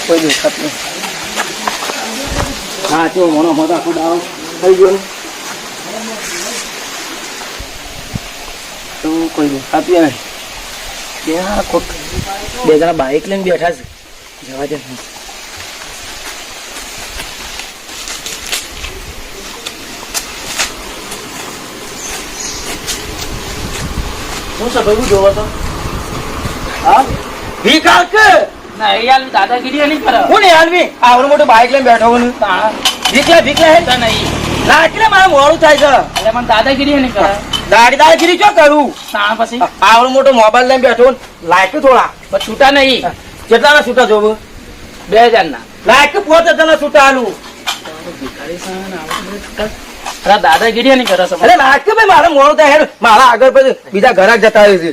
કોઈ દેખાત નહીં. હા જો મોનો મોટા આખો દાવ થઈ ગયો ને તો કોઈ દેખાતું નહીં. બે જણા બાઇક લઈને બેઠા છે. જવા દે. હું સભાઈ જોવો તો હા ભીખ હાલ કે ના યાર દાદાગીરી નહીં કરે. હું નહીં હાલવી આવડું મોટું બાઇક લઈને બેઠો હું ભીખ લે નહીં ના એટલે મારે મોડું થાય છે. એટલે મને દાદાગીરી નહીં કરે. દાદાગીરી શું કરું? ના પછી આવડું મોટો મોબાઈલ લઈને બેઠો લાયક થોડા પણ છૂટા નહીં. કેટલાના છૂટા જોવું? 2000 ના લાયક 5000 છૂટા હાલું. અરે દાદાગીરી નહીં કરે. અરે લાયક ભાઈ મારે મોડું થાય મારા આગળ પછી બીજા ઘરાક જતા રહે છે.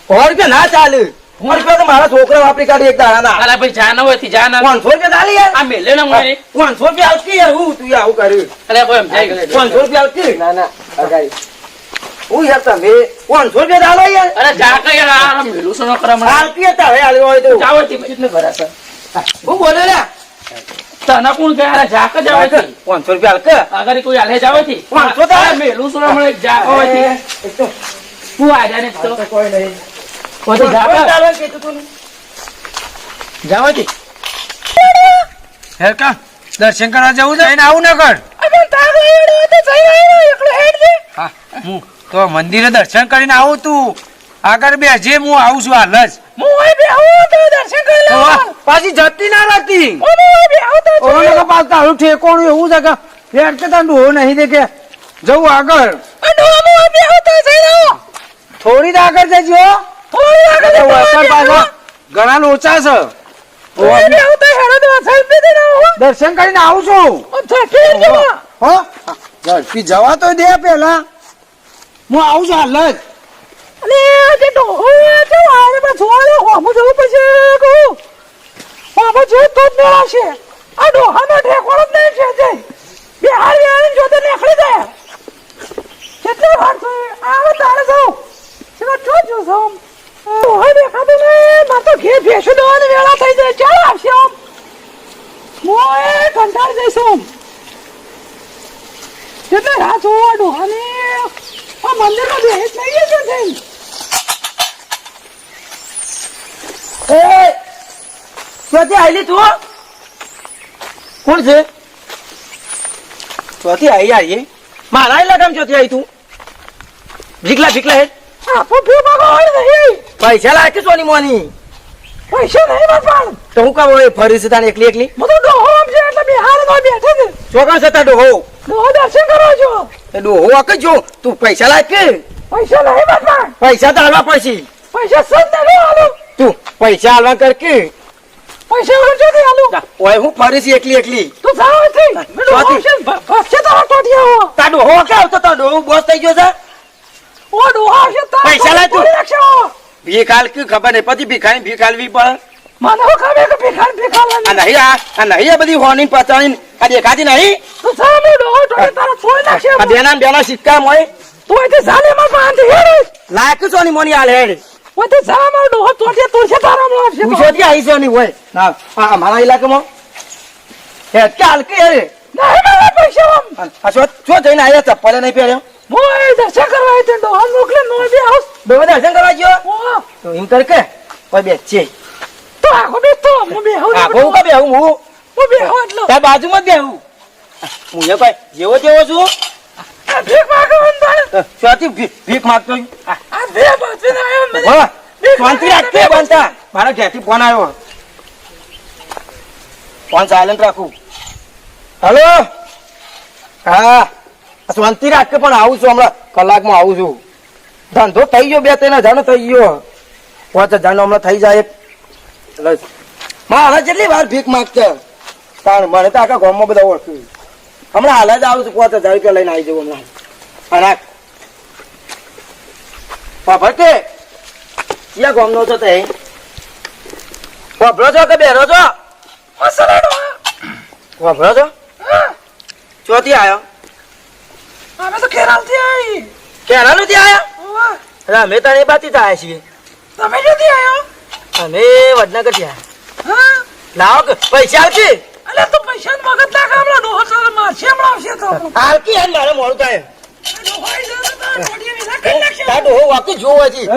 100 રૂપિયા ના ચાલે. 100 રૂપિયા તો મારા છોકરા વાપરી કાઢી એક દાડા ના. અરે ભાઈ જાના હોય થી જાના 500 રૂપિયા ચાલે યાર. આ મેલે ના મળે 500 રૂપિયા આવતી યાર. હું તું આવું કર્યું? અરે કોઈ એમ જાય 500 રૂપિયા આવતી? ના ના અગાઈ હું યાર તમે 500 રૂપિયા ચાલો યાર. અરે જા કે યાર આ મેલું સો ન કરે મને. આવતી હતા હવે આલ્યો હોય તો જાવ થી કેટલે ભરા છે. હું બોલે લે તને કોણ કે અરે જા કે જાવ થી 500 રૂપિયા હાલ કે અગર કોઈ હાલે જાવ થી 500 તો મેલું સો મળે જા હોય થી તું આ જાને તો કોઈ નહીં. કોઈ તો જા કે ચાલો કે તું જાવ થી હે કા દર્શન કરવા જવું છે? આવું ન કર. અબે તારો એડો તો જઈ આવ્યો એકલો હેડ દે. હા હું તો મંદિરે દર્શન કરીને આવું. તું આગળ બેસજે, હું આવું છું હાલ જ. હું ઓય બે આવું તો દર્શન કરી લે. પાછી જતી ના રાખતી. ઓય બે આવું તો ઓલો કે પાછું તારું ઠેકોણું એવું છે કે હેડ કે તારું હો નહીં દે કે જવું આગળ. અડો હું બે આવું તો જઈ રહ્યો. થોડી જ આગળ જજો. થોડી આગળ વળતર પાછા ઘણા લોચા છે. ઓય બે આવું તો હેડો તો સાહેબ દે ના દર્શન કરીને આવું છું. અચ્છા કે જવા. હો ઝડપી જવા તો દે પેલા. હું આવું છું હાલ જ. અલે જે તો ઓય તો આરે બસ ઓય હું જવું પછી કહું બાબા જો તો મેળા છે. આ ડોહાનો ઠેકોણો જ નહીં છે જઈ બે હારી આવીને જોતે નીકળી જાય. કેટલી વાર છે આવો તારે જાઉં ચલો જોજો જાઉં. ઓય દેખાતું નહીં. માર તો ઘેર ભેંસો દોવાની વેળા થઈ જાય. ચાલ આવશે આમ મોય કંટાળ જઈશું. કેટલે રાત જોવા ડોહાની આ મંદિરમાં બેસ નહીં છે જઈ. એ ચોથી આઈલી તું કોણ છે? ચોથી આઈ યાર. મારા ઇલાકામાં ચોથી આવી તું? ભીખલા ભીખલા હે આપો ભી માગો હોય નહીં. પૈસા લાગે સોની મોની પૈસા નહીં બાપા. તો હું કામ હોય ફરી છે તાને એકલી એકલી? બધું ડોહો આમ છે એટલે બિહાર માં બેઠે છે. ચોકણ છે તાર ડોહો? ડોહો દર્શન કરો છો. એ ડોહો આકે જો તું પૈસા લાગે? પૈસા નહીં બાપા. પૈસા તો હાલવા પડશે. પૈસા સંત નહીં હાલો. તું પૈસા હાલવા કર કે પૈસા વગર જો નહીં હાલો. ઓય હું ફરી છે એકલી એકલી. તું જાવ થી છે તારા ટોટિયા. તાર ડોહો કે આવતો તાર ડોહો બોસ થઈ ગયો છે? ઓ ડોહા છે તારા પૈસા લાય તું. તું. ભીખ હાલ કે ખબર નહીં પછી ભીખાની ભીખ હાલવી પડે. મને હું ખબર કે ભિખાર આ નહીં આ નહીં આ બધી હોની પચાણી આ દેખાતી નહીં? તું સામે ડોહો ટોટે તારા છોડી નાખશે. આ બેના સિક્કા મોય તું એટલે સાલે માં પાંચ હેડ. લાયક સોની મોની હાલ હેડ. ઓ તે સામે ડોહો ટોટે તોડશે તારા માં આવશે. પૂછોથી આવી સોની હોય ના આ મારા ઇલાકામાં હેડ કે હાલ કે હેડ. નહીં મારા પૈસા આમ. આ શું જઈને આવ્યા? ચપ્પલે નહીં પહેર્યો? મોય દર્શન કરવા તે ડોહા મોકલે નો બી આવ. ડોહો દર્શન કરવા ગયો ઓ તો એમ કર કે કોઈ બેસશે. તો આખો બે તો હું બે હું આ બહુ કા બેહું હું બે હું એટલો. તાર બાજુમાં જ બેહું. હું એ કોઈ જેવો તેવો છું? આ ભીખ માંગો અંદર. શોથી ભીખ માંગતો આ બે બાજુ ના આવ્યો મને. હા શાંતિ રાખે બનતા. મારા ઘેરથી ફોન આવ્યો. ફોન સાયલન્ટ રાખું. હલો હા શાંતિ રાખે પણ આવું છું હમણાં કલાકમાં આવું છું. ધંધો થઈ ગયો 2-3 હજારનો થઈ ગયો. 5,000 હમણાં થઈ જાય. મારે કેટલી વાર ભીખ માંગતા તાણ મને તો આખા ગામમાં બધા ઓળખ્યું. હમણાં હાલ જ આવું છું 5,000 રૂપિયા લઈને આવી જવું હમણાં. અને બાપા કે ક્યાં ગામનો છો તે? વાપરો છો કે બેરો છો? વાપરો છો? ચોથી આવ્યો? અમે તો કેરાલ થી આવી. કેરાલ થી આવ્યા? અમે તને બાતી આવ્યા છીએ. તમે ક્યાંથી આવ્યો? અમે વડનગર ગયા હા લાવો કે પૈસા આવશે અલે તો પૈસા મગજ ના કામલા ડોહો તારે મારશે હમણાં આવશે તો આવતી યાર મારે મોડું થાય ડોહો આવી જાય તો તારે મોઢીએ વિના કરી નાખશે. તાર ડોહો વાકી જોવો હજી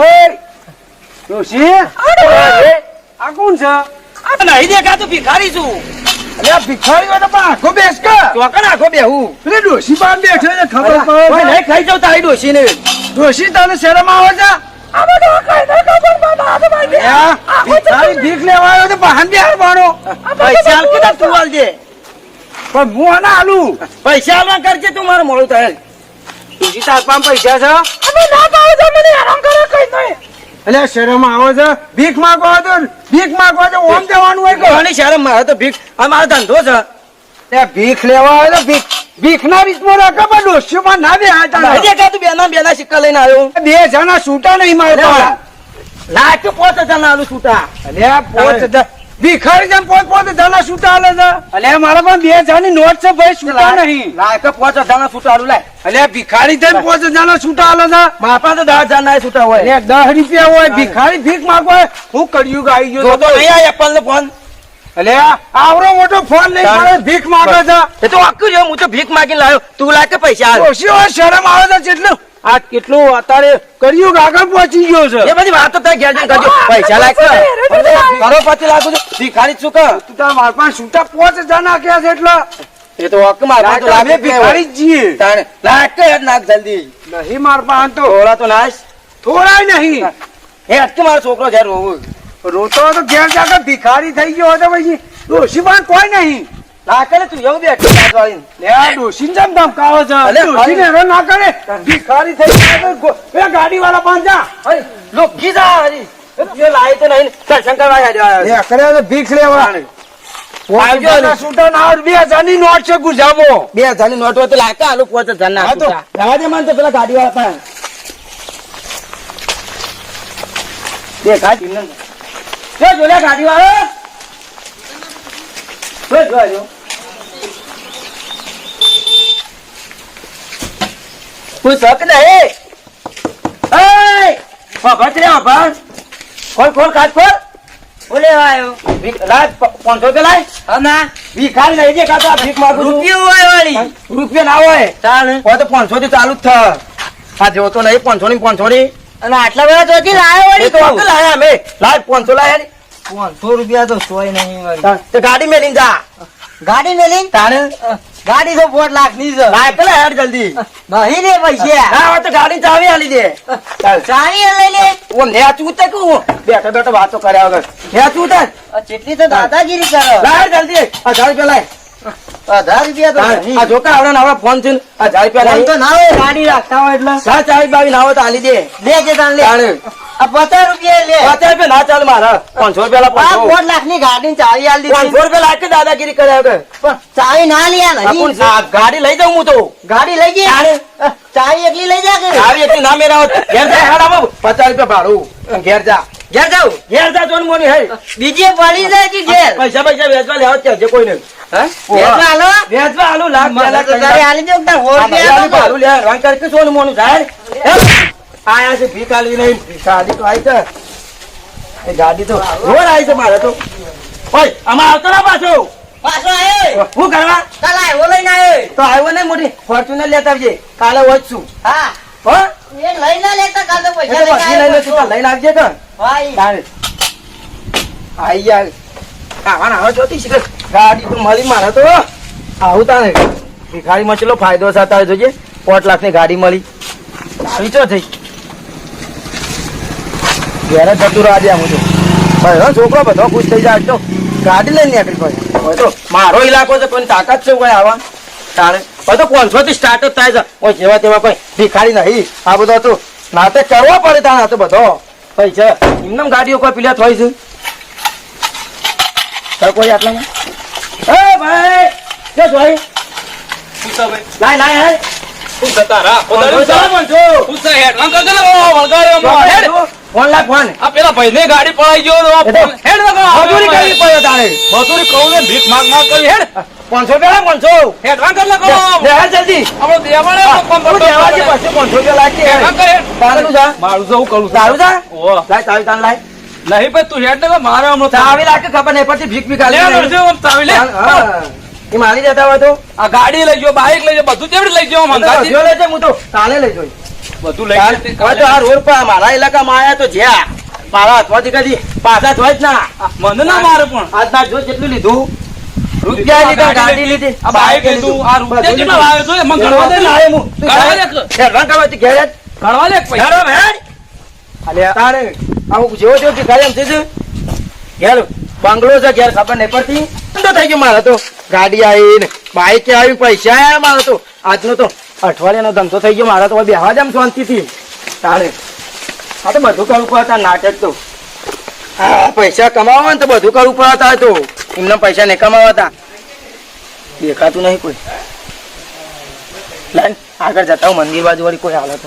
ડોશી આ ડોહો. આ કોણ છે આ નહીં દેખાતું ભિખારી છું અરે આ ભિખારી હોય તો પણ આખો બેસ કે ચોકન આખો બેહું પેલે ડોશી પાસે બેઠો છે ખબર કોઈ પડે નહીં ખાઈ જાવ તારી ડોશી ને ડોશી તને શરમ આવે છે આમાં ડોહો કઈ નહીં ખબર પડે. આ તો ભાઈ બે. આ ભિખારી ભીખ લેવા આવ્યો તો બહાન બિહાર ભણો પૈસા આલ કે તું આલજે પણ હું આના આલું પૈસા આલવા કરજે તું મારું મોડું થાય ડોશી તાર પાસે પૈસા છે અમે ના પાડો તો મને હેરાન કરે કઈ નહીં. એટલે શરમ આવે છે ભીખ માંગવા તો ભીખ માંગવા તો ઓમ દેવાનું હોય કે ઘણી શરમ મારે તો ભીખ આ મારો ધંધો છે તે ભીખ લેવા આવે તો ભીખ ના રીતમાં રાખે પણ ડોશીમાં ના બે નહીં હાથ દેખાતું બેના સિક્કા લઈને આવ્યો બે જણા છૂટા નહીં મારે લાખ 5,000 ના આલુ છૂટા અલ્યા પોત ભિખારી જેમ પોત જણા છૂટા આલે છે અલ્યા મારા પણ બે જણાની નોટ છે ભાઈ છૂટા નહીં લાખ 5,000 ના છૂટા આલુ લાય અલ્યા ભિખારી જેમ પોત જણા છૂટા આલે છે મારા પાસે તો 10,000 ના છૂટા હોય અલ્યા 10 રૂપિયા હોય ભિખારી ભીખ માંગવા હોય હું કર્યું ગાઈ જો ગયો તો નહીં આ એપલ નો ફોન અલ્યા આવરો મોટો ફોન લઈ મારે ભીખ માંગે છે એ તો આખું રહ્યો હું તો ભીખ માંગીને લાવ્યો તું લાખ પૈસા આલ ડોશી હોય શરમ આવે છે જેટલું આ કેટલું અત્યારે કર્યું આગળ પહોંચી ગયો છે એ બધી વાતો તારે ઘેર જઈને કરજો પૈસા લાખ કરો પછી લાગુ છે ભિખારી શું કર તું તાર મારા પાસે છૂટા 5,000 નાખ્યા છે એટલે એ તો હક મારા તો લાગે ભિખારી જ છીએ તાણે લાખ કે હેડ નાખ જલ્દી નહીં મારા પાસે તો થોડા તો નાશ થોડાય નહીં હે અટકે મારો છોકરો છે રોવું રોતો તો ઘેર જાકે ભિખારી થઈ ગયો હતો પછી ડોશી પાસે કોઈ નહીં ના કરે તું એવું બેઠ વાળીને લે આ ડોશીને જેમ ધમકાવો છે અલે, ડોશીને હેરાન ના કરે ભિખારી થઈ ગયો તો પેલા ગાડી વાળા પાસે જા અરે લોક ગીધા હરી જે લાય તો નહીં દર્શન કરવા આવ્યા લે કરે તો ભીખ લેવા આવજો ને. છૂટા ના 2,000 ની નોટ છે ગુજામો 2,000 ની નોટ હોય તો લાયકા આલુ 5,000 ના હા તો. જવા દે મને તો પેલા ગાડી વાળા પાસે દેખાય ચિહ્ન જોલ્યા ગાડી વાળો જોજો કોઈ શક નહીં ભગત રે ભગત ખોલ કાચ ખોલ બોલે આવ્યો લાજ 500 રૂપિયા લાય હા ના ભીખારી લઈ જે કાતો ભીખ માંગુ રૂપિયો હોય વાળી રૂપિયો ના હોય ચાલ હોય તો 500 થી ચાલુ જ થ આ જેવો તો નહીં 500 ની 500 ની અને આટલા બધા ચોથી લાયો વાળી તો અંકલ લાયા અમે લાજ 500 લાયા 500 રૂપિયા તો સોય નહીં વાળી તો ગાડી મેલીને જા ગાડી મેલીને તાણે ગાડી તો 4 લાખ ની છે લાય પેલા હેડ જલ્દી નહીં રે પૈસા ના હોય તો ગાડી ચાવી આલી દે ચાવી લઈ લે ઓ ને ચૂતે કુ બેઠો બેઠો વાતો કર્યા વગર ને ચૂતે ચેટલી તો દાદાગીરી કરો લાય જલ્દી 1000 રૂપિયા લાય 1000 રૂપિયા તો નહીં આ જોકા આવડા ફોન છે 1000 રૂપિયા નહીં તો ના હોય ગાડી રાખતા હોય એટલે સા ચાવી બાવી ના હોય તો આલી દે લે જે તાણ લે આ 50 રૂપિયા લે 50 રૂપિયા ના ચાલ મારા 500 રૂપિયા લા 4 લાખ ની ગાડી ચાવી આલી દે 500 રૂપિયા લાખ દાદાગીરી કર્યા વગર પણ ચાવી ના લ્યા નહીં ગાડી લઈ જાઉં હું તો ગાડી લઈ ગઈ ચાવી એકલી લઈ જા કે ચાવી એકલી ના મેરા ઘેર જા હાડા 50 રૂપિયા ભાડું ઘેર જા જોન મોની હે બીજે પડી જાય કે ઘેર પૈસા વેચવા લેવા છે કોઈ નહીં વેચવા આલો લાખ 2 લાખ તારે આલી દે એકદમ હોર લે ભાડું લે રંગ કર કે સોન મોનું જાય આયા છે ભીખ આલી નહીં ગાડી તો આવી છે એ ગાડી તો રોડ આવી છે મારે તો ઓય આમાં આવતો ના પાછો આયો હું કરવા કાલે આવ્યો લઈને આવ્યો તો આવ્યો નહીં મોટી ફોર્ચ્યુનર લેતા આવજે કાલે વચશું હા હો એ લઈને લેતા કાલે પૈસા લઈને આવજે કે ભાઈ તારે આઈ યાર કાવાના હવે જોતી છે ગાડી તો મળી મારે તો આવું તાને ભિખારીમાં ચેટલો ફાયદો છે તારે જોજે 5 લાખ ની ગાડી મળી વિચો થઈ ઘેર જતું રહ્યા દે હું તો ભાઈ છોકરો બધો ખુશ થઈ જાય તો ગાડી લઈને નીકળી પડે હવે તો મારો ઇલાકો છે કોઈ તાકાત છે કોઈ આવા તારે બધો 500 થી સ્ટાર્ટ જ થાય છે કોઈ જેવા તેવા કોઈ ભિખારી નહીં આ બધો તો નાટક કરવા પડે તાણે આ તો બધો પૈસા એમને ગાડીઓ કોઈ પીલા થોઈ છે તાર કોઈ આટલામાં એ ભાઈ કે જોઈ લાય હે શું થતા રા ફોન લાગ ફોન આ પેલા ભાઈને ગાડી પડાઈ ગયો તો આ ફોન હેડ લગા મજૂરી કરવી પડે તારે મજૂરી કહું ને ભીખ માંગ કરી હેડ 500 રૂપિયા 500 હેડ વાંગ કર લગો લે હાલ જલ્દી આપણો દેવાને કોમ તું દેવાજી પછી 500 રૂપિયા લાગશે હેડ વાંગ કર તારું જા મારું જવું કરું તારું જા ઓ લાય ચાવી તાન લાય નહીં ભાઈ તું હેડ ને મારે હમણાં ચાવી લાગે ખબર નહીં પડતી ભીખ ભીખ લે આલી વળજો, આમ ચાવી લે હા. એ મારી જતા હોય તો આ ગાડી લઈ જાઓ બાઈક લઈ જાઓ બધું કેવી લઈ જાઓ આમ ગાડી જો લેજે હું તો કાલે લઈ જોઈ બધું લઈ કાલ- જાઓ તે હવે તો આ રોડ પર મારા ઇલાકામાં આયા તો જ્યાં મારા હાથમાંથી કદી પાછા જોઈ જ ના મને ના મારે પણ આજના જો જેટલું લીધું રૂપિયા લીધા ગાડી લીધી આ બાઈક લીધું આ રૂપિયા કેટલા લાવ્યો છો મને ગણવા દે ને. ગણવા દે હેરાન કરવા તું ઘેર જ. ગણવા દે પૈસા હેરો ભેણ. અલ્યા તારે આવું જેવો જેવો ભિખારી એમ છે ઘેર બંગલો છે ઘેર ખબર નહીં પડતી તો થઈ ગયું મારે તો ગાડી આવી ને બાઈક આવી પૈસા આયા મારે તો આજનો તો અઠવાડિયાનો ધંધો થઈ ગયો મારે તો હવે બેહવા જ આમ શાંતિથી તારે આ તો બધું કરવું પડતા નાટક તો હા પૈસા કમાવા ને તો બધું કરવું પડતા તો એમને પૈસા નહીં કમાવાતા દેખાતું નહીં કોઈ લાઈન આગળ જતા હું મંદિર બાજુ વાળી કોઈ હાલત